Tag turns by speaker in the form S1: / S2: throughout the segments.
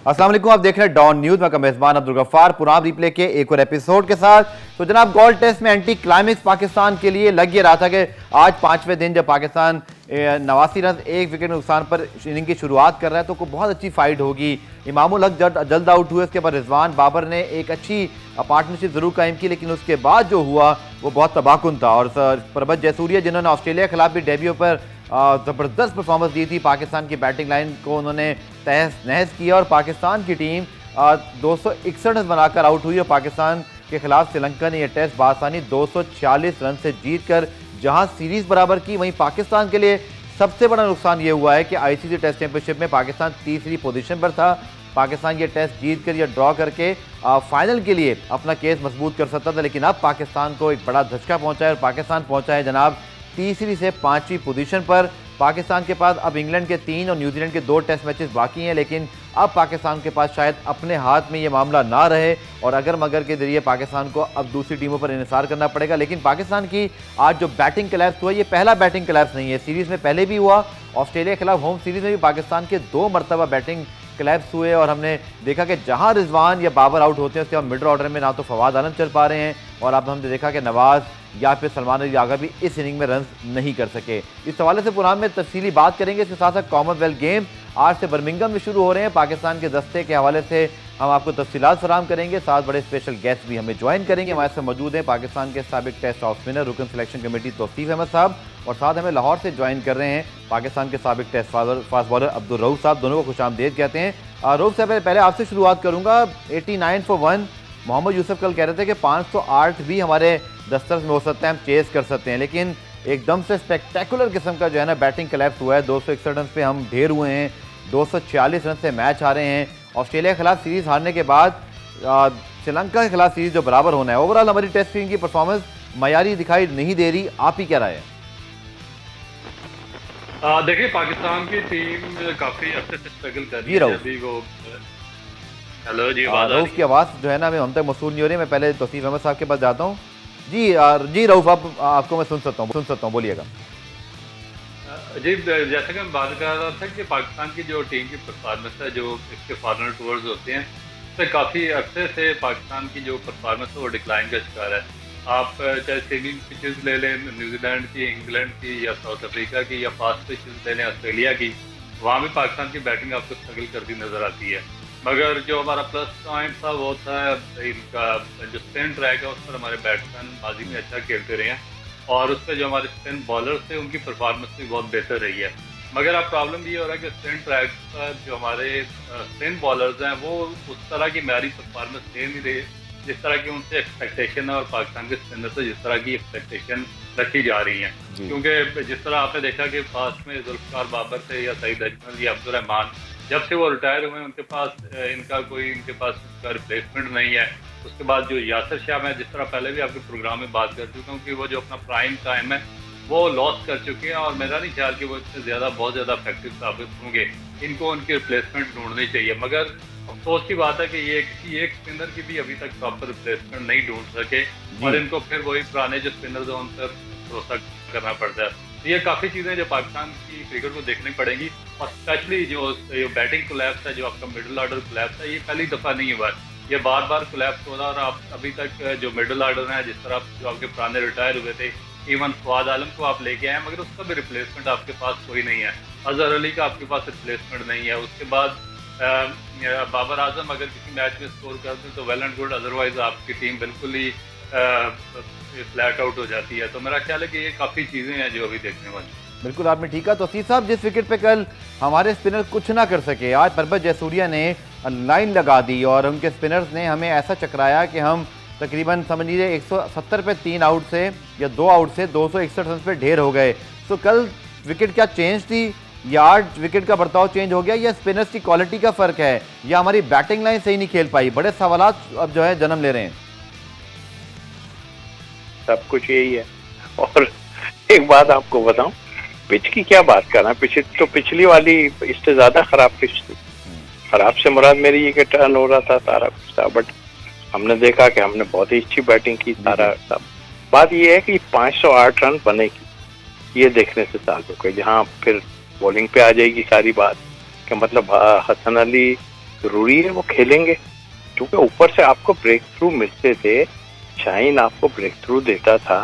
S1: अस्सलाम वालेकुम, आप देख रहे हैं डॉन न्यूज। मैं मेजबान अब्दुल गफ्फार पुराम रिप्ले के एक और एपिसोड के साथ। तो जनाब, गोल्ड टेस्ट में एंटी क्लाइमेक्स पाकिस्तान के लिए लग ये रहा था कि आज पांचवें दिन जब पाकिस्तान 89 रन 1 विकेट नुकसान पर इनिंग की शुरुआत कर रहा है तो बहुत अच्छी फाइट होगी। इमामुल हक जल्द आउट हुए, उसके बाद रिजवान बाबर ने एक अच्छी पार्टनरशिप जरूर कायम की, लेकिन उसके बाद जो हुआ वो बहुत तबाहकुन था। और प्रभज जयसूर्या, जिन्होंने ऑस्ट्रेलिया के खिलाफ भी डेब्यू पर ज़बरदस्त परफॉर्मेंस दी थी, पाकिस्तान की बैटिंग लाइन को उन्होंने तहस नहस किया और पाकिस्तान की टीम 261 रन बनाकर आउट हुई। और पाकिस्तान के खिलाफ श्रीलंका ने यह टेस्ट बासानी 246 रन से जीतकर जहां सीरीज बराबर की, वहीं पाकिस्तान के लिए सबसे बड़ा नुकसान यह हुआ है कि आईसीसी टेस्ट चैंपियनशिप में पाकिस्तान तीसरी पोजीशन पर था। पाकिस्तान ये टेस्ट जीत कर या ड्रॉ करके फाइनल के लिए अपना केस मजबूत कर सकता था, लेकिन अब पाकिस्तान को एक बड़ा धचका पहुंचा है और पाकिस्तान पहुंचा है जनाब तीसरी से 5वीं पोजीशन पर। पाकिस्तान के पास अब इंग्लैंड के 3 और न्यूजीलैंड के 2 टेस्ट मैचेस बाकी हैं, लेकिन अब पाकिस्तान के पास शायद अपने हाथ में ये मामला ना रहे और अगर मगर के जरिए पाकिस्तान को अब दूसरी टीमों पर इंहिसार करना पड़ेगा। लेकिन पाकिस्तान की आज जो बैटिंग कोलैप्स हुआ, ये पहला बैटिंग कोलैप्स नहीं है, सीरीज में पहले भी हुआ। ऑस्ट्रेलिया के खिलाफ होम सीरीज में भी पाकिस्तान के 2 मरतबा बैटिंग कोलैप्स हुए और हमने देखा कि जहां रिजवान या बाबर आउट होते हैं उसके बाद मिडल ऑर्डर में ना तो फवाद आलम चल पा रहे हैं और अब हमने देखा कि नवाज या फिर सलमान अली आगा भी इस इनिंग में रन नहीं कर सके। इस हवाले से पुरान में तफसीली बात करेंगे। इसके साथ साथ कॉमनवेल्थ गेम आज से बर्मिंघम में शुरू हो रहे हैं। पाकिस्तान के दस्ते के हवाले से हम आपको तफसीलात फराहम करेंगे, साथ बड़े स्पेशल गेस्ट भी हमें ज्वाइन करेंगे। हमारे साथ मौजूद हैं पाकिस्तान के साबिक टेस्ट ऑफ स्पिनर रुकन सिलेक्शन कमेटी तौसीफ अहमद साहब और साथ हमें लाहौर से ज्वाइन कर रहे हैं पाकिस्तान के साबिक test fast bowler Abdul Rauf साहब। दोनों को खुशामदीद कहते हैं। रऊफ साहब, पहले आपसे शुरुआत करूंगा। 89 for 1 मोहम्मद यूसुफ कल कह रहे थे कि 508 भी हमारे दस्तर में हो सकता है, हम चेस कर सकते हैं, लेकिन एकदम से स्पेक्टेकुलर किस्म का जो है ना बैटिंग कोलैप्स हुआ है। 261 रन पे हम ढेर हुए हैं, 246 रन से मैच हारे हैं। ऑस्ट्रेलिया के खिलाफ सीरीज हारने के बाद श्रीलंका के खिलाफ सीरीज जो बराबर होना है, ओवरऑल हमारी टेस्ट टीम की परफॉर्मेंस मयारी दिखाई नहीं दे रही। आप ही क्या राय है?
S2: देखिए, पाकिस्तान की टीम काफी अच्छे से स्ट्रगल कर रही है अभी। वो हेलो जी,
S1: रऊफ की आवाज़ जो है ना हम तक मसूल नहीं हो रही। मैं पहले तौसीफ अहमद साहब के पास जाता हूँ। जी रऊफ, आपको मैं सुन सकता हूँ, बोलिएगा।
S2: जी, जैसे कि मैं बात कर रहा था कि पाकिस्तान की जो टीम की परफॉर्मेंस है, जो इसके फॉरनर टूर्स होते हैं, उससे काफ़ी अरसे से पाकिस्तान की जो परफॉर्मेंस है वो डिक्लाइन का शिकार है। आप चाहे सीमिंग पिचेस ले लें न्यूजीलैंड की, इंग्लैंड की या साउथ अफ्रीका की, या फास्ट पिचेस ले लें ऑस्ट्रेलिया की, वहाँ भी पाकिस्तान की बैटिंग आपको स्ट्रगल करती नज़र आती है। मगर जो हमारा प्लस पॉइंट था वो था इनका जो स्पिन ट्रैक है, उस पर हमारे बैट्समैन माजी में अच्छा खेलते रहे हैं और उस पर जो हमारे स्पिन बॉलर्स थे उनकी परफॉर्मेंस भी बहुत बेहतर रही है। मगर अब प्रॉब्लम ये हो रहा है कि स्पिन ट्रैक पर जो हमारे स्पिन बॉलर्स हैं वो उस तरह की म्यारी परफॉर्मेंस दे नहीं रहे जिस तरह की उनसे एक्सपेक्टेशन है और पाकिस्तान के स्पिनर से जिस तरह की एक्सपेक्टेशन रखी जा रही है। क्योंकि जिस तरह आपने देखा कि फास्ट में जुल्फकार बाबर थे या सईद अजमल या अब्दुल रहमान, जब से वो रिटायर हुए उनके पास इनके पास उसका रिप्लेसमेंट नहीं है। उसके बाद जो यासिर शाह, मैं जिस तरह पहले भी आपके प्रोग्राम में बात कर चुका हूँ कि वो जो अपना प्राइम टाइम है वो लॉस कर चुके हैं और मेरा नहीं ख्याल कि वो इससे बहुत ज़्यादा इफेक्टिव साबित होंगे। इनको उनकी रिप्लेसमेंट ढूंढनी चाहिए। मगर अफसोस की बात है कि ये किसी एक स्पिनर की भी अभी तक प्रॉपर रिप्लेसमेंट नहीं ढूंढ सके और इनको फिर वही पुराने जो स्पिनर्स हैं उन पर भरोसा करना पड़ता है। ये काफ़ी चीज़ें जो पाकिस्तान की क्रिकेट को देखनी पड़ेंगी और स्पेशली जो बैटिंग कोलैप्स है, जो आपका मिडिल ऑर्डर कोलैप्स है, ये पहली दफ़ा नहीं हुआ, ये बार बार कोलैप्स हो रहा है। और आप अभी तक जो मिडिल ऑर्डर है, जिस तरह जो आपके पुराने रिटायर हुए थे, इवन फवाद आलम को आप लेके आए मगर उसका भी रिप्लेसमेंट आपके पास कोई नहीं है। अजहर अली का आपके पास रिप्लेसमेंट नहीं है। उसके बाद बाबर आजम अगर किसी मैच में स्कोर करते हैं तो वेल एंड गुड, अदरवाइज आपकी टीम बिल्कुल ही फ्लैट आउट हो जाती है। तो मेरा ख्याल है कि ये काफ़ी चीज़ें हैं जो अभी देखने वाली।
S1: बिल्कुल आपने ठीक है। तौसीफ साहब, जिस विकेट पे कल हमारे स्पिनर कुछ ना कर सके, आज प्रभज जयसूर्या ने लाइन लगा दी और उनके स्पिनर्स ने हमें ऐसा चकराया कि हम तकरीबन समझ लीजिए 170 पे 3 आउट से या 2 आउट से 261 रन पे ढेर हो गए। तो कल विकेट क्या चेंज थी या आज विकेट का बर्ताव चेंज हो गया या स्पिनर्स की क्वालिटी का फर्क है या हमारी बैटिंग लाइन सही नहीं खेल पाई? बड़े सवालात अब जो है जन्म ले रहे हैं।
S3: सब कुछ यही है। और एक बात आपको बताऊं, पिच की क्या बात करना, पिच तो पिछली वाली इससे ज्यादा खराब पिच थी। खराब से मुराद मेरी ये कि टर्न हो रहा था, सारा कुछ था, बट हमने देखा कि हमने बहुत ही अच्छी बैटिंग की। सारा सब बात ये है कि 508 रन बनेगी, ये देखने से साल हो गए। जहाँ फिर बॉलिंग पे आ जाएगी सारी बात कि मतलब हसन अली जरूरी है वो खेलेंगे, क्योंकि ऊपर से आपको ब्रेक थ्रू मिलते थे, शाहीन आपको ब्रेक थ्रू देता था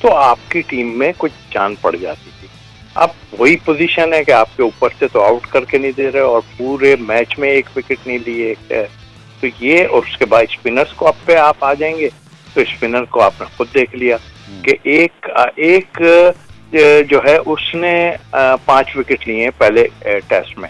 S3: तो आपकी टीम में कुछ जान पड़ जाती थी। अब वही पोजीशन है कि आपके ऊपर से तो आउट करके नहीं दे रहे और पूरे मैच में एक विकेट नहीं लिए, तो ये, और उसके बाद स्पिनर्स को पे आप आ जाएंगे, तो स्पिनर को आपने खुद देख लिया कि एक जो है उसने 5 विकेट लिए पहले टेस्ट में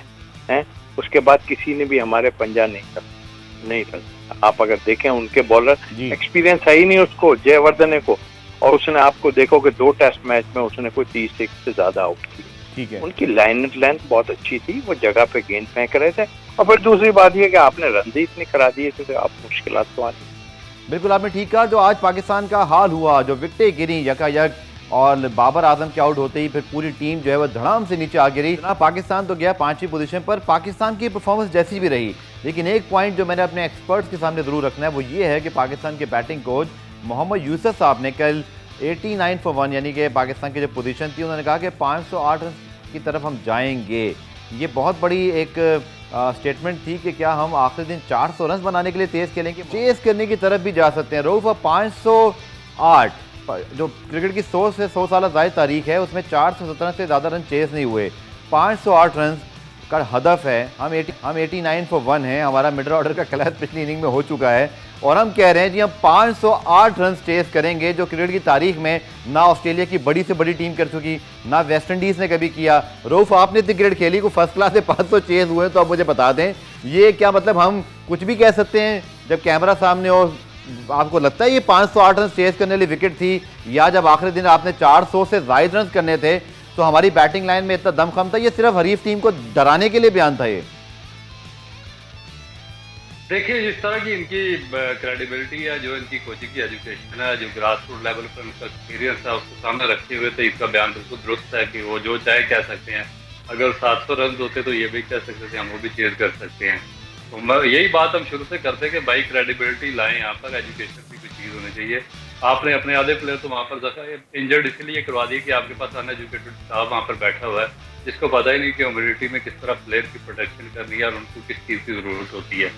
S3: हैं, उसके बाद किसी ने भी हमारे पंजा नहीं कर। आप अगर देखें उनके बॉलर, एक्सपीरियंस है ही नहीं उसको, जयवर्धने को, और उसने आपको देखो कि 2 टेस्ट मैच में उसने कोई 30 से ज्यादा आउट की।
S1: ठीक है,
S3: उनकी लाइन लेंथ बहुत अच्छी थी, वो जगह पे गेंद फेंक रहे थे। और फिर दूसरी बात ये कि आपने रन भी इतनी करा दिए थे, आप मुश्किलात तो आती।
S1: बिल्कुल आपने ठीक कहा। जो आज पाकिस्तान का हाल हुआ, जो विकेटें गिरी यकायक, और बाबर आजम के आउट होते ही फिर पूरी टीम जो है वो धड़ाम से नीचे आ गिरी। पाकिस्तान तो गया 5वीं पोजीशन पर। पाकिस्तान की परफॉर्मेंस जैसी भी रही, लेकिन एक पॉइंट जो मैंने अपने एक्सपर्ट्स के सामने जरूर रखना है वो ये है कि पाकिस्तान के बैटिंग कोच मोहम्मद यूसुफ साहब ने कल 89 for 1 यानी कि पाकिस्तान की जो पोजीशन थी, उन्होंने कहा कि 508 रन की तरफ हम जाएंगे। ये बहुत बड़ी एक स्टेटमेंट थी कि क्या हम आखिरी दिन 400 रन बनाने के लिए तेज खेलेंगे, चेस करने की तरफ भी जा सकते हैं। रऊफ 508 जो क्रिकेट की 100 से 100 साल ज़ायद तारीख है, उसमें 417 से ज़्यादा रन चेस नहीं हुए। 508 रन का हदफ है। हम 89 for 1 हैं, हमारा मिडल ऑर्डर का क्लैश पिछली इनिंग में हो चुका है और हम कह रहे हैं जी हम 508 रन चेस करेंगे, जो क्रिकेट की तारीख में ना ऑस्ट्रेलिया की बड़ी से बड़ी टीम कर चुकी, ना वेस्ट इंडीज़ ने कभी किया। रऊफ आपने इतनी क्रिकेट खेली को फर्स्ट क्लास से 500 चेस हुए, तो आप मुझे बता दें ये क्या मतलब, हम कुछ भी कह सकते हैं जब कैमरा सामने हो? आपको लगता है ये 508 रन चेस करने वाली विकेट थी, या जब आखिरी दिन आपने 400 से ज़ायद रन करने थे तो हमारी बैटिंग लाइन में इतना दमखम था? ये सिर्फ हरीफ टीम को डराने के लिए बयान था ये?
S2: देखिए, जिस तरह की इनकी क्रेडिबिलिटी है, जो इनकी कोचिंग की एजुकेशन है, जो ग्रास रूट लेवल पर उनका एक्सपीरियंस है, उसको सामने रखते हुए तो इसका बयान बिल्कुल दुरुस्त है कि वो जो चाहे कह सकते हैं। अगर 700 रन होते तो ये भी कह सकते थे, हम वो भी चेज कर सकते हैं। तो यही बात हम शुरू से करते कि भाई क्रेडिबिलिटी लाएं, यहाँ पर एजुकेशन की कोई चीज़ होनी चाहिए। आपने अपने आधे प्लेयर तो वहाँ पर इंजर्ड इसलिए करवा दिए कि आपके पास अनएजुकेटेड स्टाफ वहाँ पर बैठा हुआ है, जिसको पता ही नहीं कि ह्यूमिडिटी में किस तरह प्लेयर की प्रोटेक्शन करनी है और उनको किस चीज़ की ज़रूरत होती है।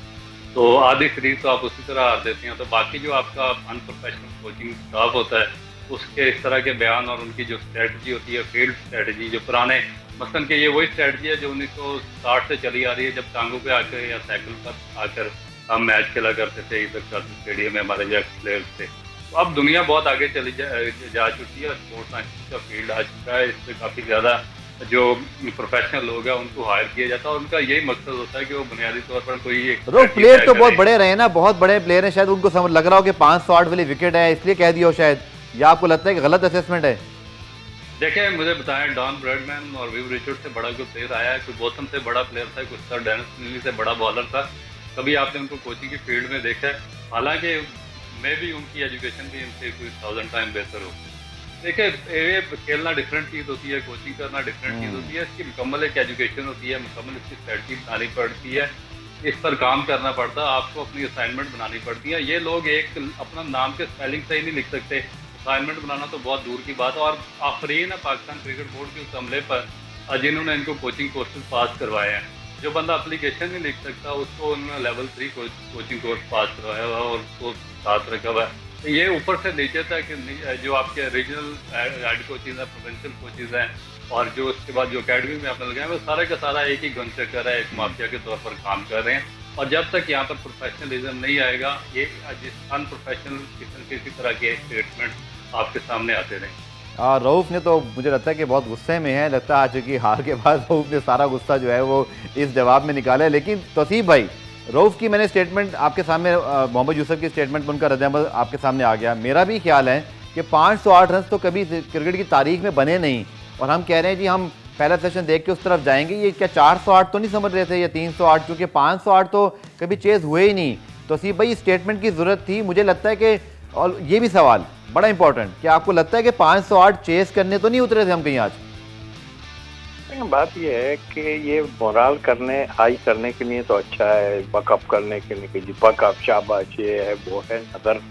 S2: तो आधी सीरीज तो आप उसी तरह हार देते हैं। तो बाकी जो आपका अनप्रोफेशनल कोचिंग स्टाफ होता है, उसके इस तरह के बयान और उनकी जो स्ट्रेटजी होती है, फील्ड स्ट्रेटजी, जो पुराने मसलन के ये वही स्ट्रेटजी है जो 1960 से चली आ रही है, जब टांगों पे आकर या साइकिल पर आकर हम मैच खेला करते थे इधर स्टेडियम में, हमारे जो एक्स प्लेयर्स थे। तो अब दुनिया बहुत आगे चली जा चुकी है, स्पोर्ट्स साइंस का फील्ड आ चुका है, इससे काफ़ी ज़्यादा जो प्रोफेशनल लोग हैं उनको हायर किया जाता है, और उनका यही मकसद होता है कि वो बुनियादी तौर पर कोई एक
S1: प्लेयर तो बहुत बड़े रहे ना, बहुत बड़े प्लेयर हैं, शायद उनको समझ लग रहा हो कि 508 वाली विकेट है इसलिए कह दिया हो शायद, या आपको लगता है कि गलत असेसमेंट है?
S2: देखें, मुझे बताएं, डॉन ब्रैडमैन और विव रिचर्ड से बड़ा कोई प्लेयर आया है? कोई बोथम से बड़ा प्लेयर था? कोई सर डेनिस लिली से बड़ा बॉलर था? कभी आपने उनको कोचिंग की फील्ड में देखा है? हालांकि मैं भी उनकी एजुकेशन भी इनसे कोई 1000 टाइम बेहतर हो। देखिए, ये खेलना डिफरेंट चीज़ होती है, कोचिंग करना डिफरेंट चीज़ होती है, इसकी मुकम्मल एक एजुकेशन होती है, मुकम्मल इसकी स्ट्रेटजी बनानी पड़ती है, इस पर काम करना पड़ता है, आपको अपनी असाइनमेंट बनानी पड़ती है। ये लोग एक अपना नाम के स्पेलिंग सही नहीं लिख सकते, असाइनमेंट बनाना तो बहुत दूर की बात है। और आफरीन है पाकिस्तान क्रिकेट बोर्ड के उस हमले पर जिन्होंने इनको कोचिंग कोर्सेज पास करवाए हैं। जो बंदा एप्लीकेशन नहीं लिख सकता, उसको उन्होंने लेवल 3 कोचिंग कोर्स पास करवाया हुआ है और उसको साथ रखा हुआ है। तो ये ऊपर से नीचे तक जो आपके रीजनल हेड कोचेज हैं, प्रोविंशियल कोचेज हैं, और जो उसके बाद जो अकेडमी में आपने लगाया, वो सारा का सारा एक ही गन चक्कर है, एक माफिया के तौर पर काम कर रहे हैं। और जब तक यहाँ पर प्रोफेशनलिज्म नहीं आएगा, ये अनप्रोफेशनल किसी तरह के स्टेटमेंट आपके सामने आते रहें।
S1: रऊफ ने तो मुझे लगता है कि बहुत गुस्से में है, लगता है आज की हार के बाद रऊफ ने सारा गुस्सा जो है वो इस जवाब में निकाला है। लेकिन तौसीफ भाई, रऊफ की मैंने स्टेटमेंट आपके सामने, मोहम्मद यूसुफ की स्टेटमेंट पर उनका रद्द-ए-अमल आपके सामने आ गया। मेरा भी ख्याल है कि 508 रन तो कभी क्रिकेट की तारीख में बने नहीं, और हम कह रहे हैं जी हम पहला सेशन देख के उस तरफ जाएंगे। ये क्या 408 तो नहीं समझ रहे थे या 308? क्योंकि 508 तो कभी चेज हुए ही नहीं। तौसीफ भाई, स्टेटमेंट की ज़रूरत थी, मुझे लगता है कि, और ये भी सवाल बड़ा इंपॉर्टेंट, कि आपको लगता है कि 508 चेस करने तो नहीं उतरे थे हम कहीं आज?
S3: बात यह है कि ये मोराल करने हाई करने के लिए तो अच्छा है, बकअप करने के लिए जी बकअप शाबाश ये है वो है, अदर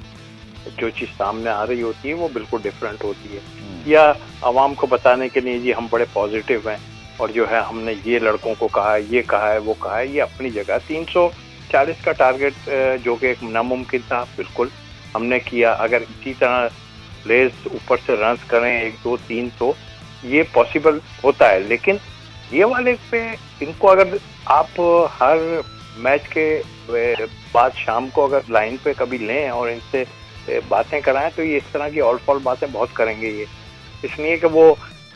S3: जो चीज़ सामने आ रही होती है वो बिल्कुल डिफरेंट होती है। या आवाम को बताने के लिए जी हम बड़े पॉजिटिव हैं, और जो है हमने ये लड़कों को कहा है, ये कहा है, वो कहा है, ये अपनी जगह 340 का टारगेट जो कि एक नामुमकिन था, बिल्कुल हमने किया। अगर इसी तरह प्लेयर्स ऊपर से रन करें 1 2 3 तो ये पॉसिबल होता है। लेकिन ये वाले पे इनको अगर आप हर मैच के बाद शाम को अगर लाइन पे कभी लें और इनसे बातें कराएं तो ये इस तरह की ऑल फॉल बातें बहुत करेंगे ये। इसलिए कि वो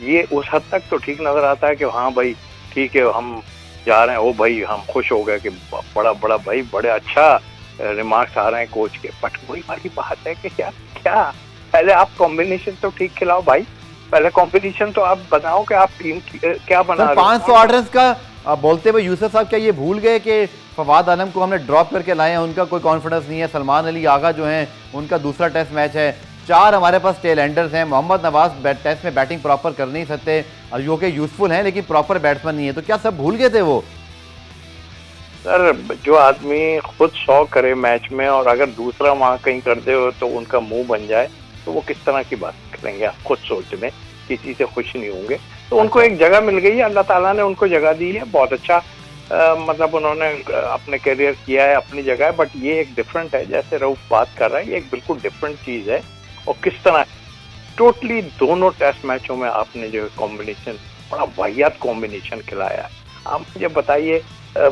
S3: ये उस हद तक तो ठीक नजर आता है कि हाँ भाई ठीक है हम जा रहे हैं, ओ भाई हम खुश हो गए कि बड़ा बड़ा भाई बड़े अच्छा रिमार्क्स आ रहे हैं कोच के। बट वही वाली बात है कि क्या पहले आप कॉम्बिनेशन तो ठीक खिलाओ भाई, पहले कॉम्बिनेशन तो आप बनाओ कि आप टीम क्या बना रहे हो।
S1: 508 रन का बोलते हुए यूसुफ साहब क्या ये भूल गए कि फवाद आलम को हमने ड्रॉप करके लाए हैं, उनका कोई कॉन्फिडेंस नहीं है। सलमान अली आगा जो हैं उनका दूसरा टेस्ट मैच है, 4 हमारे पास टेल एंडर्स हैं। मोहम्मद नवाज टेस्ट में बैटिंग प्रॉपर कर नहीं सकते और जो कि यूजफुल हैं लेकिन प्रॉपर बैट्समैन नहीं है। तो क्या सब भूल गए थे वो?
S3: सर जो आदमी खुद 100 करे मैच में और अगर दूसरा वहाँ कहीं कर दे हो तो उनका मुंह बन जाए तो वो किस तरह की बात करेंगे? आप खुद सोच लें, किसी से खुश नहीं होंगे। तो उनको एक जगह मिल गई है, अल्लाह ताला ने उनको जगह दी है, बहुत अच्छा मतलब उन्होंने अपने करियर किया है, अपनी जगह है। बट ये एक डिफरेंट है, जैसे रऊफ बात कर रहा है, ये एक बिल्कुल डिफरेंट चीज़ है। और किस तरह टोटली दोनों टेस्ट मैचों में आपने जो कॉम्बिनेशन, बड़ा वाहियात कॉम्बिनेशन खिलाया है। आप मुझे बताइए,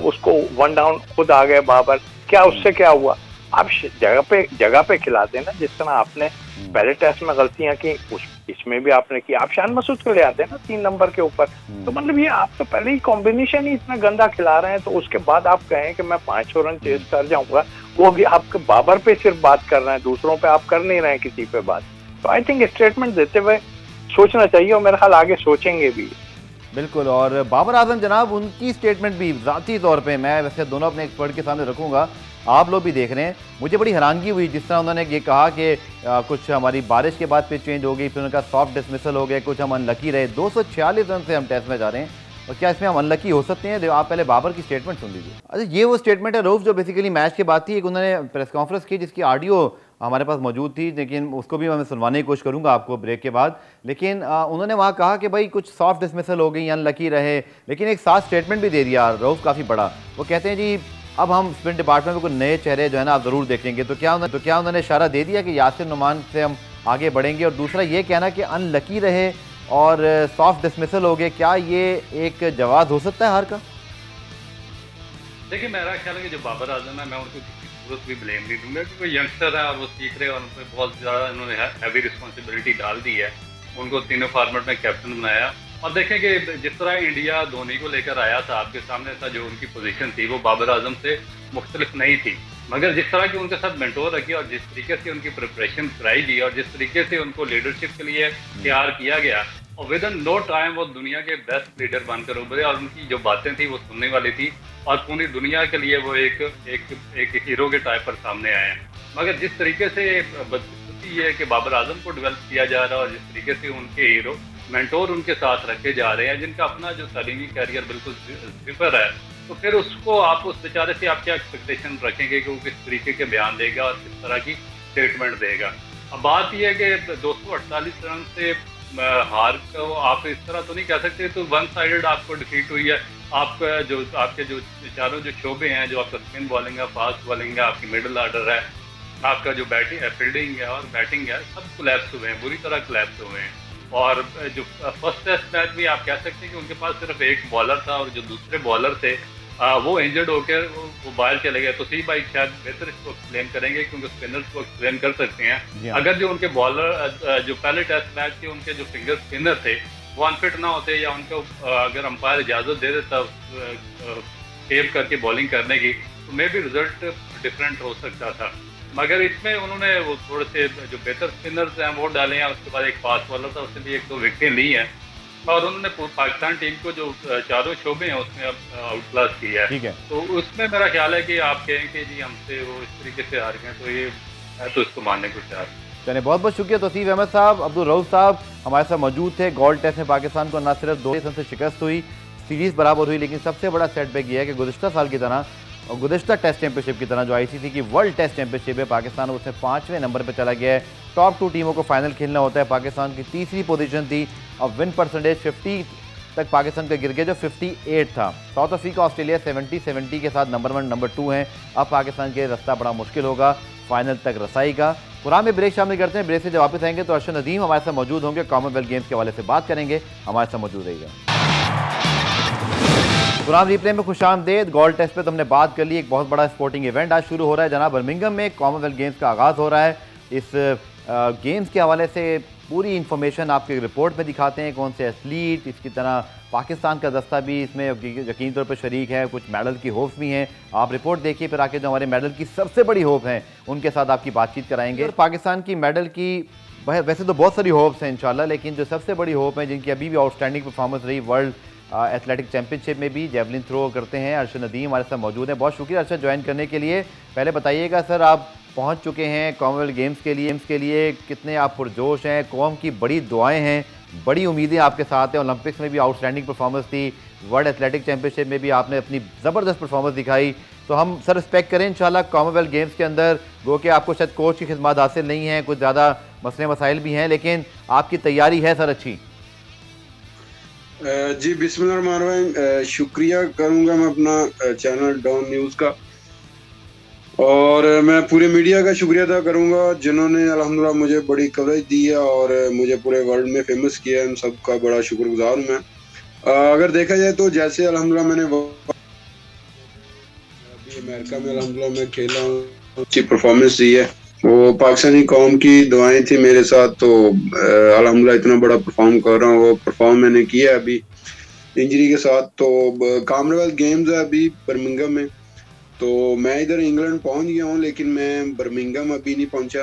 S3: उसको 1 डाउन खुद आ गए बाबर, क्या उससे क्या हुआ? आप जगह पे खिलाते हैं ना, जिस तरह आपने पहले टेस्ट में गलतियां की इसमें भी आपने की। आप शान मसूद को ले आते हैं ना 3 नंबर के ऊपर, तो मतलब ये आप तो पहले ही कॉम्बिनेशन ही इतना गंदा खिला रहे हैं, तो उसके बाद आप कहें कि मैं 500 रन चेज कर जाऊंगा, वो भी आपके बाबर पे सिर्फ बात कर रहे हैं, दूसरों पे आप कर नहीं रहे हैं किसी पे बात। तो आई थिंक स्टेटमेंट देते हुए सोचना चाहिए और मेरे ख्याल आगे सोचेंगे भी।
S1: बिल्कुल। और बाबर आजम जनाब, उनकी स्टेटमेंट भी ज़ाती तौर पे मैं वैसे दोनों अपने एक्सपर्ट के सामने रखूंगा, आप लोग भी देख रहे हैं। मुझे बड़ी हैरानगी हुई जिस तरह उन्होंने ये कहा कि कुछ हमारी बारिश के बाद पिच चेंज हो गई, फिर उनका सॉफ्ट डिसमिसल हो गया, कुछ हम अनलकी रहे। 246 रन से हम टेस्ट में जा रहे हैं और क्या इसमें हम अनलकी हो सकते हैं? आप पहले बाबर की स्टेटमेंट सुन लीजिए। अच्छा, ये वो स्टेटमेंट है रऊफ जो बेसिकली मैच के बाद थी। एक उन्होंने प्रेस कॉन्फ्रेंस की जिसकी ऑडियो हमारे पास मौजूद थी, लेकिन उसको भी मैं सुनवाने की कोशिश करूंगा आपको ब्रेक के बाद। लेकिन उन्होंने वहाँ कहा कि भाई कुछ सॉफ्ट डिसमिसल हो गई, अनलकी रहे, लेकिन एक साथ स्टेटमेंट भी दे दिया रऊफ काफ़ी बड़ा। वो कहते हैं जी अब हम स्पिन डिपार्टमेंट में कुछ नए चेहरे जो है ना आप ज़रूर देखेंगे। तो क्या उन्होंने इशारा दे दिया कि यासिर नुमान से हम आगे बढ़ेंगे? और दूसरा ये कहना कि अनलकी रहे और सॉफ्ट डिसमिसल हो गए, क्या ये एक जवाब हो सकता है हार का?
S2: देखिए मेरा ख्याल है कि जो बाबर आजम है, मैं उनको किसी सूरत भी ब्लेम नहीं दूंगा, क्योंकि वो यंगस्टर है और वो सीख रहे हैं और उन पर बहुत ज़्यादा उन्होंने हैवी रिस्पॉन्सिबिलिटी डाल दी है। उनको तीनों फॉर्मेट में कैप्टन बनाया। और देखें कि जिस तरह इंडिया धोनी को लेकर आया था आपके सामने था, जो उनकी पोजीशन थी वो बाबर आजम से मुख्तलिफ नहीं थी, मगर जिस तरह की उनके साथ मेंटोर रखी और जिस तरीके से उनकी प्रिपरेशन कराई गई और जिस तरीके से उनको लीडरशिप के लिए तैयार किया गया, और विद इन नो टाइम वो दुनिया के बेस्ट लीडर बनकर उभरे। और उनकी जो बातें थी वो सुनने वाली थी और पूरी दुनिया के लिए वो एक हीरो के टाइप पर सामने आए हैं। मगर जिस तरीके से बदकिस्मती ये है कि बाबर आजम को डेवलप किया जा रहा है और जिस तरीके से उनके हीरो मेंटोर उनके साथ रखे जा रहे हैं, जिनका अपना जो तालीमी कैरियर बिल्कुल सिफर है, तो फिर उसको आप उस बेचारे से आप क्या एक्सपेक्टेशन रखेंगे कि वो किस तरीके के बयान देगा और किस तरह की स्टेटमेंट देगा? अब बात यह है कि 248 रन से हार को आप इस तरह तो नहीं कह सकते, तो वन साइडेड आपको डिफीट हुई है। आपके जो चारों जो शोबे हैं, जो आपका स्पिन बॉलिंग है, फास्ट बॉलिंग है, आपकी मिडिल ऑर्डर है, आपका जो बैटिंग है, फील्डिंग है और बैटिंग है, सब कोलैप्स हुए हैं, बुरी तरह कोलैप्स हुए हैं। और जो फर्स्ट टेस्ट मैच भी आप कह सकते हैं कि उनके पास सिर्फ एक बॉलर था और जो दूसरे बॉलर थे वो इंजर्ड होकर वो बाहर चले गए। तो सी भाई शायद बेहतर इसको एक्सप्लेन करेंगे, क्योंकि स्पिनर्स को एक्सप्लेन कर सकते हैं। अगर जो उनके बॉलर जो पहले टेस्ट मैच के उनके जो फिंगर स्पिनर थे वो अनफिट ना होते या उनको अगर अंपायर इजाज़त दे देता सेव करके बॉलिंग करने की, तो मे भी रिजल्ट डिफरेंट हो सकता था। मगर इसमें उन्होंने वो थोड़े से जो बेहतर स्पिनर्स हैं वो डाले हैं, उसके बाद एक फास्ट बॉलर था, उसने भी 1-2 विकेटें ली हैं और उन्होंने पाकिस्तान टीम को जो चारों शोबे हैं उसमें आउट क्लास किया है। तो उसमें मेरा ख्याल है कि आप कहें कि जी हमसे वो इस तरीके से हार गए, तो ये मैं तो इसको मानने को तैयार।
S1: चलिए, बहुत बहुत शुक्रिया तौसीफ अहमद साहब। अब्दुल रऊफ साहब हमारे साथ मौजूद थे। गोल्ड टेस्ट में पाकिस्तान को न सिर्फ 2 रन से शिकस्त हुई, सीरीज़ बराबर हुई, लेकिन सबसे बड़ा सेटबैक ये है कि गुज़िश्ता साल की तरह और गुज़िश्ता टेस्ट चैंपियनशिप की तरह जो ICC की वर्ल्ड टेस्ट चैंपियनशिप है, पाकिस्तान उसमें 5वें नंबर पर चला गया है। टॉप 2 टीमों को फाइनल खेलना होता है। पाकिस्तान की तीसरी पोजीशन थी और विन परसेंटेज तक पाकिस्तान का गिर गया जो 58 था। साउथ अफ्रीका ऑस्ट्रेलिया 70 के साथ नंबर 1 नंबर 2 हैं। अब पाकिस्तान के रास्ता बड़ा मुश्किल होगा फाइनल तक रसाई का। पुराने में ब्रेक शामिल करते हैं, ब्रेक से जब वापस आएंगे तो अर्शद नदीम हमारे साथ मौजूद होंगे, कॉमनवेल्थ गेम्स के हवाले से बात करेंगे, हमारे साथ मौजूद रहेगा। पुरान रिप्ले में खुशामदेद। गोल्ड टेस्ट पे तो हमने बात कर ली, एक बहुत बड़ा स्पोर्टिंग इवेंट आज शुरू हो रहा है जनाब बर्मिंघम में, कॉमनवेल्थ गेम्स का आगाज़ हो रहा है। इस गेम्स के हवाले से पूरी इन्फॉर्मेशन आपके रिपोर्ट में दिखाते हैं, कौन से एथलीट, इसकी तरह पाकिस्तान का दस्ता भी इसमें यकीन तौर पर शरीक है, कुछ मेडल की होप्स भी हैं। आप रिपोर्ट देखिए, फिर आके जो हमारे मेडल की सबसे बड़ी होप हैं उनके साथ आपकी बातचीत कराएंगे। पाकिस्तान की मेडल की वैसे तो बहुत सारी होप्स हैं इंशाल्लाह, लेकिन जो सबसे बड़ी होप है जिनकी अभी भी आउटस्टैंडिंग परफॉर्मेंस रही वर्ल्ड एथलेटिक चैंपियनशिप में भी, जेवलिन थ्रो करते हैं, अर्शद नदीम हमारे साथ मौजूद हैं। बहुत शुक्रिया अर्शद ज्वाइन करने के लिए। पहले बताइएगा सर, आप पहुंच चुके हैं कॉमनवेल्थ गेम्स के लिए कितने आप पुरजोश हैं? कौम की बड़ी दुआएं हैं, बड़ी उम्मीदें आपके साथ हैं। ओलंपिक्स में भी आउटस्टैंडिंग परफॉर्मेंस थी, वर्ल्ड एथलेटिक चैंपियनशिप में भी आपने अपनी ज़बरदस्त परफॉर्मेंस दिखाई, तो हम सर रिस्पेक्ट करें इंशाल्लाह कॉमनवेल्थ गेम्स के अंदर। गो कि आपको शायद कोच की खिदमत हासिल नहीं है, कुछ ज़्यादा मसले मसाइल भी हैं, लेकिन आपकी तैयारी है सर अच्छी?
S4: जी बिस्मिल्लाहिर्रहमानिर्रहीम। शुक्रिया करूंगा मैं अपना चैनल डॉन न्यूज़ का, और मैं पूरे मीडिया का शुक्रिया अदा करूंगा जिन्होंने अल्हम्दुलिल्लाह मुझे बड़ी कवरेज दी है और मुझे पूरे वर्ल्ड में फेमस किया है। इन सब का बड़ा शुक्रगुजार हूँ मैं। अगर देखा जाए तो जैसे अल्हम्दुलिल्लाह मैंने अभी अमेरिका में अल्हम्दुलिल्लाह मैं खेला हूँ, अच्छी परफॉर्मेंस दी है, वो पाकिस्तानी कौम की दुआएं थी मेरे साथ, तो अल्हम्दुलिल्लाह इतना बड़ा परफॉर्म कर रहा हूँ। वो परफॉर्म मैंने किया अभी इंजरी के साथ। तो कॉमनवेल्थ गेम्स है अभी बर्मिंघम में, तो मैं इधर इंग्लैंड पहुंच गया हूं, लेकिन मैं बर्मिंघम अभी नहीं पहुंचा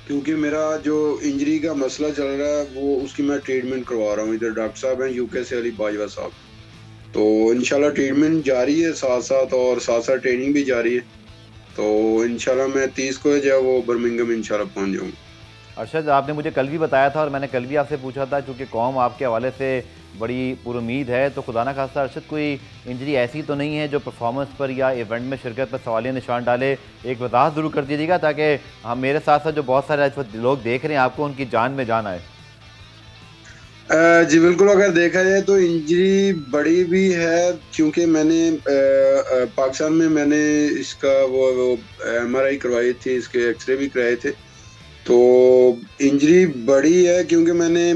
S4: क्योंकि मेरा जो इंजरी का मसला चल रहा है वो उसकी मैं ट्रीटमेंट करवा रहा हूं। इधर डॉक्टर साहब हैं यूके से, अली बाजवा साहब, तो इंशाल्लाह ट्रीटमेंट जारी है साथ साथ, और साथ साथ ट्रेनिंग भी जारी है। तो इंशाल्लाह मैं 30 को जो है वो बर्मिंघम इंशाल्लाह पहुंच जाऊँगा।
S1: अर्शद, आपने मुझे कल भी बताया था और मैंने कल भी आपसे पूछा था, क्योंकि कौम आपके हवाले से बड़ी पुरुमीद है, तो खुदा ना खास्ता अर्शद कोई इंजरी ऐसी तो नहीं है जो परफॉर्मेंस पर या इवेंट में शिरकत पर सवालिया निशान डाले? एक वजाहत ज़रूर कर दीजिएगा ताकि हम मेरे साथ साथ जो बहुत सारे इस वक्त लोग देख रहे हैं आपको, उनकी जान में जान आए।
S4: जी बिल्कुल, अगर देखा जाए तो इंजरी बड़ी भी है क्योंकि मैंने पाकिस्तान में मैंने इसका वो MRI करवाई थी, इसके एक्सरे भी कराए थे। तो इंजरी बड़ी है क्योंकि मैंने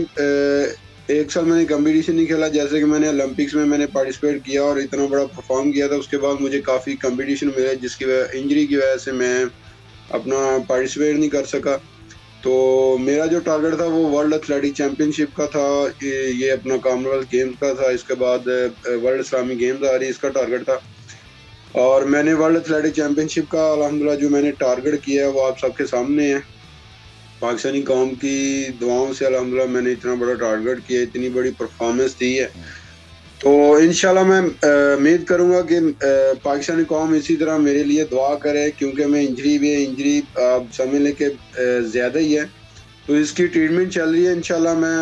S4: एक साल मैंने कंपटीशन नहीं खेला, जैसे कि मैंने ओलंपिक्स में मैंने पार्टिसिपेट किया और इतना बड़ा परफॉर्म किया था। उसके बाद मुझे काफ़ी कंपटीशन मिले जिसकी इंजरी की वजह से मैं अपना पार्टिसिपेट नहीं कर सका। तो मेरा जो टारगेट था वो वर्ल्ड एथलेटिक चैंपियनशिप का था, ये अपना कॉमनवेल्थ गेम्स का था, इसके बाद वर्ल्ड इस्लामिक गेम्स आ रही इसका टारगेट था, और मैंने वर्ल्ड एथलेटिक चैंपियनशिप का अल्हम्दुलिल्लाह जो मैंने टारगेट किया है वो आप सबके सामने है। पाकिस्तानी कौम की दुआओं से अल्हम्दुलिल्लाह मैंने इतना बड़ा टारगेट किया, इतनी बड़ी परफॉर्मेंस दी है। तो इंशाल्लाह मैं उम्मीद करूंगा कि पाकिस्तानी कौम इसी तरह मेरे लिए दुआ करे, क्योंकि मैं इंजरी भी है, इंजरी आप समझ लें कि ज़्यादा ही है, तो इसकी ट्रीटमेंट चल रही है। इंशाल्लाह मैं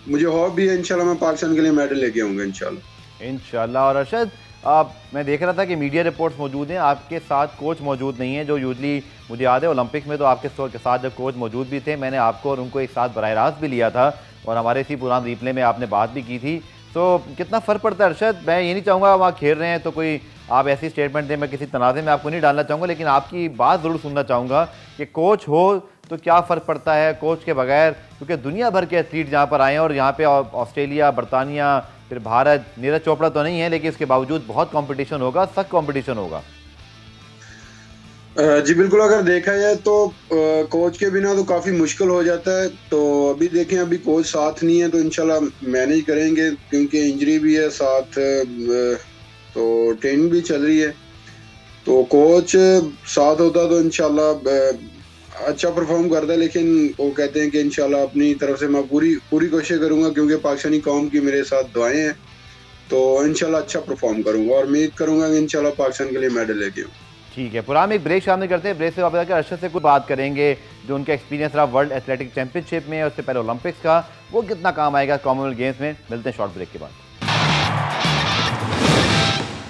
S4: मुझे होप भी है इंशाल्लाह मैं पाकिस्तान के लिए मेडल लेके आऊँगा इंशाल्लाह।
S1: और अर्शद, मैं देख रहा था कि मीडिया रिपोर्ट्स मौजूद हैं, आपके साथ कोच मौजूद नहीं है, जो यूजली मुझे याद है ओलंपिक्स में तो आपके साथ जब कोच मौजूद भी थे, मैंने आपको और उनको एक साथ बराह रास्त भी लिया था और हमारे इसी पुरान रिप्ले में आपने बात भी की थी। तो कितना फ़र्क पड़ता है अर्शद? मैं ये नहीं चाहूँगा वहाँ खेल रहे हैं तो कोई आप ऐसी स्टेटमेंट दें, मैं किसी तनाज़े में आपको नहीं डालना चाहूँगा, लेकिन आपकी बात ज़रूर सुनना चाहूँगा कि कोच हो तो क्या फ़र्क पड़ता है कोच के बगैर, क्योंकि दुनिया भर के एथलीट यहाँ पर आए हैं और यहाँ पे ऑस्ट्रेलिया, बरतानिया, फिर भारत, नीरज चोपड़ा तो नहीं है, लेकिन इसके बावजूद बहुत कंपटीशन होगा, सख्त कंपटीशन होगा।
S4: जी बिल्कुल, अगर देखा जाए तो कोच के बिना तो काफ़ी मुश्किल हो जाता है। तो अभी देखें, अभी कोच साथ नहीं है तो इंशाल्लाह मैनेज करेंगे, क्योंकि इंजरी भी है साथ, तो ट्रेनिंग भी चल रही है। तो कोच साथ होता तो इंशाल्लाह अच्छा परफॉर्म करता है, लेकिन वो कहते हैं कि इंशाल्लाह अपनी तरफ से मैं पूरी कोशिश करूँगा, क्योंकि पाकिस्तानी कौम की मेरे साथ दुआएं हैं, तो इंशाल्लाह अच्छा परफॉर्म करूँगा और उम्मीद करूँगा कि इंशाल्लाह पाकिस्तान के लिए मेडल लेके आऊँ।
S1: ठीक है, पुराना एक ब्रेक शामिल करते हैं, ब्रेक से वापस आकर अर्शद से कुछ बात करेंगे जो उनका एक्सपीरियंस रहा वर्ल्ड एथलेटिक चैंपियनशिप में, उससे पहले ओलंपिक्स का, वो कितना काम आएगा कॉमनवेल्थ गेम्स में। मिलते हैं शॉर्ट ब्रेक के बाद।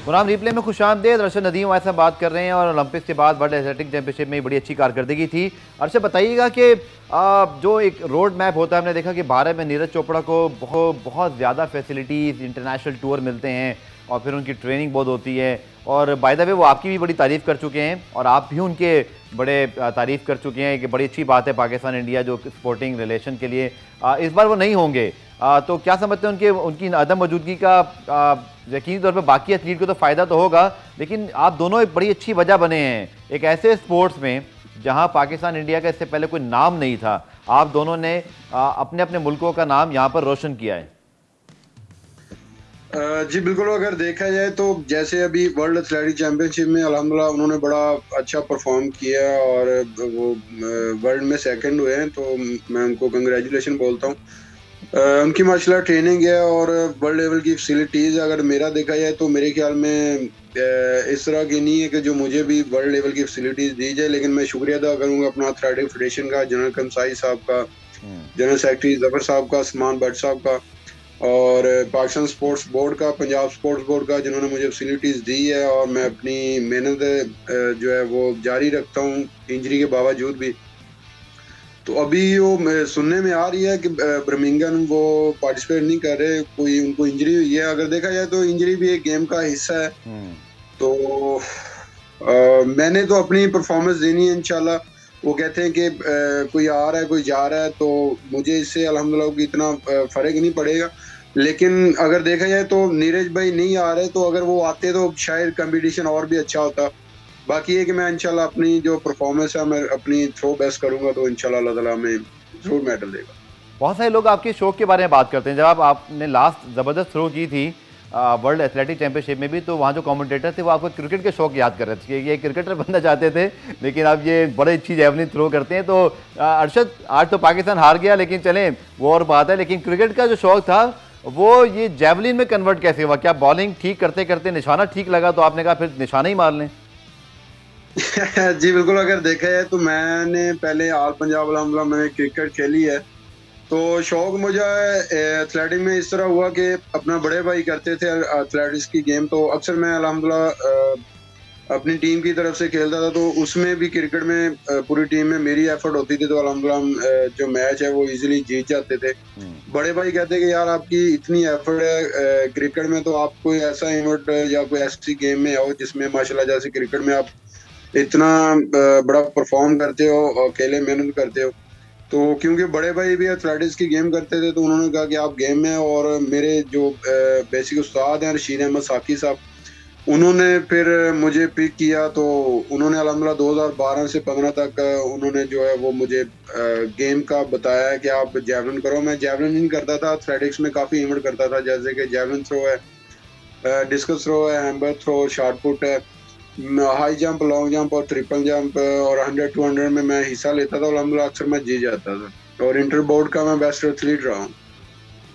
S1: पुराम रिप्ले में खुशामदीद। अरशद नदीम हमारे साथ बात कर रहे हैं और ओलंपिक्स के बाद वर्ल्ड एथलेटिक चैंपियनशिप में बड़ी अच्छी कारकर्दगी थी। अरशद बताइएगा कि जो एक रोड मैप होता है, हमने देखा कि भारत में नीरज चोपड़ा को बहुत ज़्यादा फैसिलिटीज़, इंटरनेशनल टूर मिलते हैं और फिर उनकी ट्रेनिंग बहुत होती है। और बाय द वे वो आपकी भी बड़ी तारीफ़ कर चुके हैं और आप भी उनके बड़े तारीफ़ कर चुके हैं कि बड़ी अच्छी बात है पाकिस्तान इंडिया जो स्पोर्टिंग रिलेशन के लिए। इस बार वो नहीं होंगे, तो क्या समझते हैं उनकी अदम मौजूदगी का? यकीनी तौर पे बाकी एथलीट को तो फ़ायदा तो होगा, लेकिन आप दोनों एक बड़ी अच्छी वजह बने हैं एक ऐसे स्पोर्ट्स में जहां पाकिस्तान इंडिया का इससे पहले कोई नाम नहीं था। आप दोनों ने अपने अपने मुल्कों का नाम यहां पर रोशन किया है।
S4: जी बिल्कुल, अगर देखा जाए तो जैसे अभी वर्ल्ड एथलेटिक चैंपियनशिप में अल्हम्दुलिल्लाह उन्होंने बड़ा अच्छा परफॉर्म किया और वो वर्ल्ड में सेकंड हुए हैं, तो मैं उनको कंग्रेचुलेशन बोलता हूँ। उनकी माशाल्लाह ट्रेनिंग है और वर्ल्ड लेवल की फैसिलिटीज़ अगर मेरा देखा जाए तो मेरे ख्याल में इस तरह की नहीं है कि जो मुझे भी वर्ल्ड लेवल की फैसिलिटीज़ दी जाए, लेकिन मैं शुक्रिया अदा करूँगा अपना एथलेटिक फेडरेशन का, जनरल कंसाई साहब का, जनरल सेक्रेटरी जफर साहब का, सलमान भट्ट साहब का और पाकिस्तान स्पोर्ट्स बोर्ड का, पंजाब स्पोर्ट्स बोर्ड का, जिन्होंने मुझे फैसिलिटीज़ दी है। और मैं अपनी मेहनत जो है वो जारी रखता हूँ इंजरी के बावजूद भी। तो अभी वो सुनने में आ रही है कि बर्मिंघम वो पार्टिसिपेट नहीं कर रहे, कोई उनको इंजरी हुई है। अगर देखा जाए तो इंजरी भी एक गेम का हिस्सा है। तो मैंने तो अपनी परफॉर्मेंस देनी है इंशाल्लाह। वो कहते हैं कि कोई आ रहा है कोई जा रहा है, तो मुझे इससे अल्हम्दुलिल्लाह इतना फ़र्क नहीं पड़ेगा। लेकिन अगर देखा जाए तो नीरज भाई नहीं आ रहे, तो अगर वो आते तो शायद कंपटीशन और भी अच्छा होता। बाकी ये कि मैं इंशाल्लाह अपनी जो परफॉर्मेंस है मैं अपनी थ्रो बेस्ट करूंगा, तो इंशाल्लाह अल्लाह ताला हमें जरूर मेडल देगा।
S1: बहुत सारे लोग आपके शौक के बारे में बात करते हैं। जब आपने लास्ट ज़बरदस्त थ्रो की थी वर्ल्ड एथलेटिक चैंपियनशिप में भी, तो वहाँ जो कमेंटेटर थे वो आपको क्रिकेट के शौक याद कर रहे थे कि ये क्रिकेटर बनना चाहते थे, लेकिन अब ये बड़े अच्छी जैवलिन थ्रो करते हैं। तो अरशद, आज तो पाकिस्तान हार गया, लेकिन चलें वो और बात है, लेकिन क्रिकेट का जो शौक था वो ये जैवलिन में कन्वर्ट कैसे हुआ? क्या बॉलिंग ठीक करते करते निशाना ठीक लगा तो आपने कहा फिर निशाना ही मार लें?
S4: जी बिल्कुल, अगर देखा जाए तो मैंने पहले ऑल पंजाब अल्हम्दुलिल्लाह मैंने क्रिकेट खेली है। तो शौक मुझे एथलेटिक में इस तरह हुआ कि अपना बड़े भाई करते थे एथलेटिक्स की गेम, तो अक्सर मैं अल्हम्दुलिल्लाह अपनी टीम की तरफ से खेलता था। तो उसमें भी क्रिकेट में पूरी टीम में मेरी एफर्ट होती थी, तो अल्हम्दुलिल्लाह जो मैच है वो इजीली जीत जाते थे। बड़े भाई कहते कि यार आपकी इतनी एफर्ट है क्रिकेट में, तो आप कोई ऐसा इवेंट या कोई ऐसी गेम में आओ जिसमें माशाल्लाह जैसे क्रिकेट में आप इतना बड़ा परफॉर्म करते हो और अकेले मेहनत करते हो। तो क्योंकि बड़े भाई भी एथलेटिक्स की गेम करते थे, तो उन्होंने कहा कि आप गेम में, और मेरे जो बेसिक उस्ताद हैं रशीद अहमद साकी साहब, उन्होंने फिर मुझे पिक किया। तो उन्होंने अल्हम्दुलिल्लाह 2012 से 15 तक उन्होंने जो है वो मुझे गेम का बताया कि आप जैवलिन करो। मैं जैवलिन नहीं करता था, एथलेटिक्स में काफ़ी इवेंट करता था, जैसे कि जैवलिन थ्रो है, डिस्कस थ्रो है, हैमर थ्रो, शॉट पुट है, हाई जंप, लॉन्ग जंप और ट्रिपल जंप और 100-200 में मैं हिस्सा लेता था। अल्हम्दुलिल्लाह अक्सर मैं जीत जाता था और इंटर बोर्ड का मैं बेस्ट एथलीट रहा हूँ।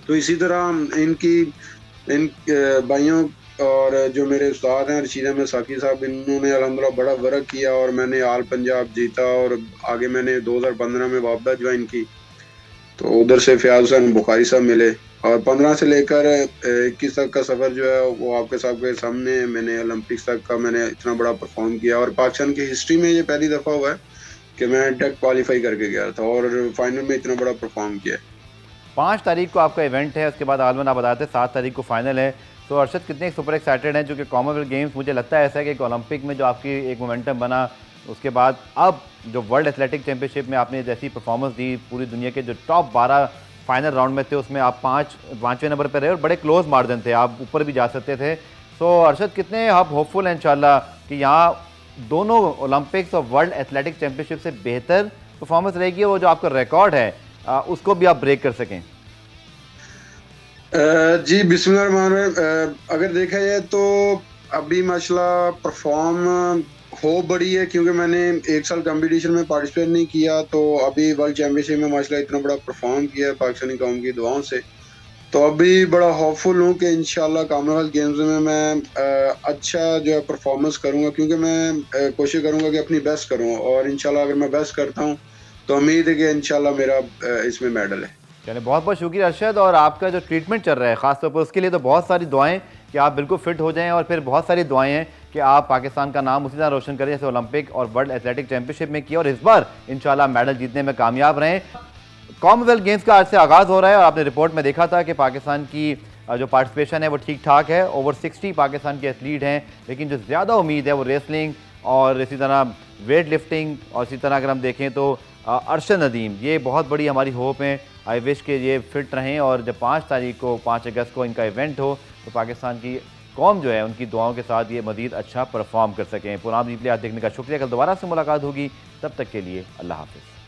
S4: तो इसी तरह इन भाइयों और जो मेरे उस्ताद हैं रशीद अहमद साकी साहब, इन्होंने अल्हम्दुलिल्लाह बड़ा वर्क किया और मैंने ऑल पंजाब जीता। और आगे मैंने 2015 में वापदा ज्वाइन की, तो उधर से फयाज हुसैन बुखारी साहब मिले और 15 से लेकर 21 तक का सफ़र जो है वो आपके सबके सामने। मैंने ओलंपिक्स तक का मैंने इतना बड़ा परफॉर्म किया और पाकिस्तान की हिस्ट्री में ये पहली दफ़ा हुआ है कि मैं डायरेक्ट क्वालिफाई करके गया था और फाइनल में इतना बड़ा परफॉर्म किया।
S1: 5 तारीख को आपका इवेंट है, उसके बाद आलमन आप बताते 7 तारीख को फाइनल है। तो अरशद कितने सुपर एक्साइटेड हैं? क्योंकि कॉमनवेल्थ गेम्स मुझे लगता है ऐसा है कि ओलंपिक में जो आपकी एक मोमेंटम बना, उसके बाद अब जो वर्ल्ड एथलेटिक चैंपियनशिप में आपने जैसी परफॉर्मेंस दी, पूरी दुनिया के जो टॉप 12 फाइनल राउंड में थे उसमें आप 5वें नंबर पर रहे और बड़े क्लोज मार्जिन थे, आप ऊपर भी जा सकते थे। तो अरशद, कितने आप होपफुल हैं इंशाल्लाह कि यहाँ दोनों ओलंपिक्स और वर्ल्ड एथलेटिक चैंपियनशिप से बेहतर परफॉर्मेंस रहेगी, वो जो आपका रिकॉर्ड है उसको भी आप ब्रेक कर सकें?
S4: जी बिस्मिल्लाह। अगर देखा जाए तो अभी माशाल्लाह परफॉर्म हो बड़ी है, क्योंकि मैंने एक साल कंपटीशन में पार्टिसिपेट नहीं किया, तो अभी वर्ल्ड चैंपियनशिप में माशाल्लाह इतना बड़ा परफॉर्म किया है पाकिस्तानी कौम की दुआओं से। तो अभी बड़ा होपफुल हूँ कि इंशाल्लाह कॉमनवेल्थ गेम्स में मैं अच्छा जो है परफॉर्मेंस करूँगा, क्योंकि मैं कोशिश करूँगा कि अपनी बेस्ट करूँ और इंशाल्लाह अगर मैं बेस्ट करता हूँ तो उम्मीद है कि इंशाल्लाह मेरा इसमें मेडल है।
S1: चलिए, बहुत बहुत शुक्रिया अरशद। और आपका जो ट्रीटमेंट चल रहा है ख़ासतौर पर उसके लिए तो बहुत सारी दुआएं कि आप बिल्कुल फिट हो जाएं और फिर बहुत सारी दुआएं हैं कि आप पाकिस्तान का नाम उसी तरह रोशन करें जैसे ओलंपिक और वर्ल्ड एथलेटिक चैंपियनशिप में किया और इस बार इंशाल्लाह मेडल जीतने में कामयाब रहें। कॉमनवेल्थ गेम्स का आज से आगाज़ हो रहा है और आपने रिपोर्ट में देखा था कि पाकिस्तान की जो पार्टिसिपेशन है वो ठीक ठाक है। ओवर 60 पाकिस्तान के एथलीट हैं, लेकिन जो ज़्यादा उम्मीद है वो रेसलिंग और इसी तरह वेट लिफ्टिंग और इसी तरह अगर हम देखें तो अरशद नदीम, ये बहुत बड़ी हमारी होप है। आई विश के ये फिट रहें और जब 5 तारीख को 5 अगस्त को इनका इवेंट हो तो पाकिस्तान की कौम जो है उनकी दुआओं के साथ ये मज़ीद अच्छा परफॉर्म कर सकें। पूरा रिप्ले आज देखने का शुक्रिया। कल दोबारा से मुलाकात होगी, तब तक के लिए अल्लाह हाफ़िज़।